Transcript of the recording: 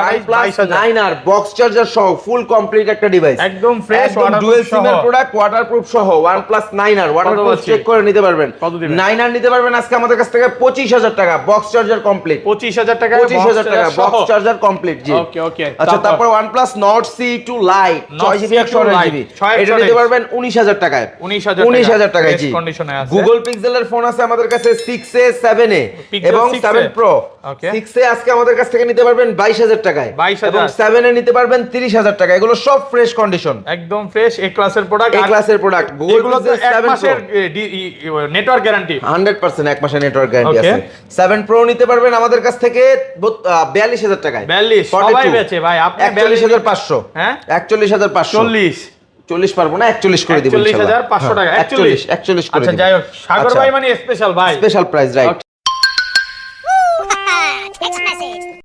OnePlus 9R box charger সহ full complete একটা device, একদম ফ্রেশ, ডুয়াল সিম এর প্রোডাক্ট, ওয়াটারপ্রুফ সহ OnePlus 9R ওয়াটারপ্রুফ চেক করে নিতে পারবেন। 9R নিতে পারবেন আজকে আমাদের কাছ থেকে 25000 টাকা, বক্স চার্জার কমপ্লিট 25000 টাকা, 25000 টাকা বক্স চার্জার কমপ্লিট। জি ওকে ওকে। আচ্ছা, তারপর OnePlus Nord C2 Lite 6GB 128GB এটা নিতে পারবেন 19000 টাকায়, 19000 টাকায়। জি গুগল পিক্সেলের ফোন আছে আমাদের কাছে 6A 7A এবং 7 Pro। 6A আজকে আমাদের কাছ থেকে নিতে পারবেন 22000 টাকায়, এবং 7A নিতে পারবেন 30000 টাকা। এগুলো সব ফ্রেশ কন্ডিশন, একদম ফ্রেশ, এ ক্লাসের প্রোডাক্ট, এ ক্লাসের প্রোডাক্ট। গুগল পিক্সেল 7 মাসের নেটওয়ার্ক গ্যারান্টি, 100% এক মাসের নেটওয়ার্ক গ্যারান্টি আছে। 7 Pro নিতে পারবেন আমাদের কাছ থেকে 42000 টাকায়। 42 সবাই বেচে ভাই, আপনি 41500। হ্যাঁ 41500। 40 পারবো না, 41 করে দিব ইনশাআল্লাহ। 41500 টাকা, 41 করে। আচ্ছা যাই হোক, সাগর ভাই মানে স্পেশাল ভাই, স্পেশাল প্রাইস, রাইট।